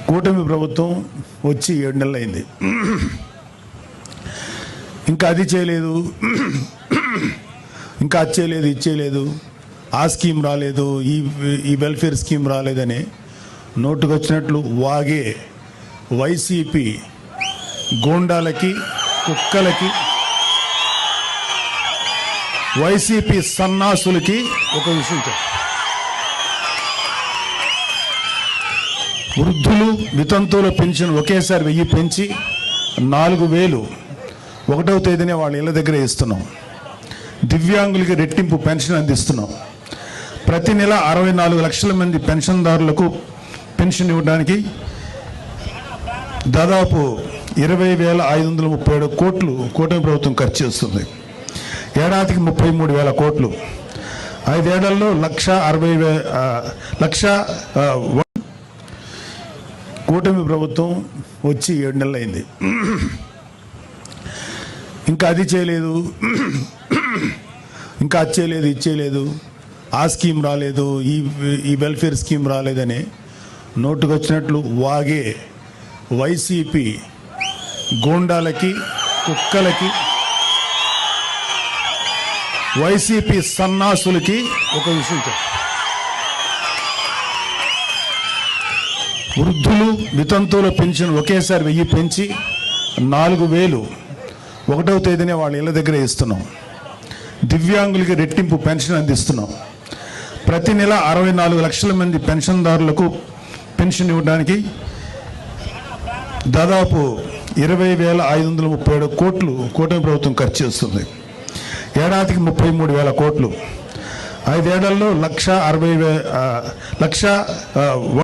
కూటమి ప్రభుత్వం వచ్చి 7 నెలలు అయింది. ఇంకా అది చేయలేదు, ఇంకా అది చేయలేదు, ఇది చేయలేదు, ఆ స్కీమ్ రాలేదు, ఈ వెల్ఫేర్ స్కీమ్ రాలేదని నోటుకొచ్చినట్లు వాగే వైసీపీ గూండాలకి, కుక్కలకి, వైసీపీ సన్నాసులకి ఒక విషయం చెప్పు. వృద్ధులు వితంతువుల పెన్షన్ ఒకేసారి 1000 పెంచి 4000 1వ తేదీనే వాళ్ళ ఇళ్ళ దగ్గర ఇస్తున్నాం. దివ్యాంగులకి రెట్టింపు పెన్షన్ అందిస్తున్నాం. ప్రతి నెల 64 లక్షల మంది పెన్షన్దారులకు పెన్షన్ ఇవ్వడానికి దాదాపు 20,537 కోట్లు కూటమి ప్రభుత్వం ఖర్చు చేస్తుంది. ఏడాదికి 33,000 కోట్లు. 5 ఏళ్లలో 1,60,000 కూటమి ప్రభుత్వం వచ్చి 7 నెలలు అయింది. ఇంకా అది చేయలేదు, ఇంకా అది చేయలేదు, ఇది చేయలేదు, ఆ స్కీమ్ రాలేదు, ఈ వెల్ఫేర్ స్కీమ్ రాలేదని నోటుకొచ్చినట్లు వాగే వైసీపీ గూండాలకి, కుక్కలకి, వైసీపీ సన్నాసులకి ఒక విషయం చెప్పు. వృద్ధులు వితంతువుల పెన్షన్ ఒకేసారి 1000 పెంచి 4000 1వ తేదీనే వాళ్ళ ఇళ్ళ దగ్గర ఇస్తున్నాం. దివ్యాంగులకి రెట్టింపు పెన్షన్ అందిస్తున్నాం. ప్రతి నెల 64 లక్షల మంది పెన్షన్దారులకు పెన్షన్ ఇవ్వడానికి దాదాపు 20,537 కోట్లు కూటమి ప్రభుత్వం ఖర్చు చేస్తుంది. ఏడాదికి 33,000 కోట్లు. 5 ఏళ్లలో 1,60,000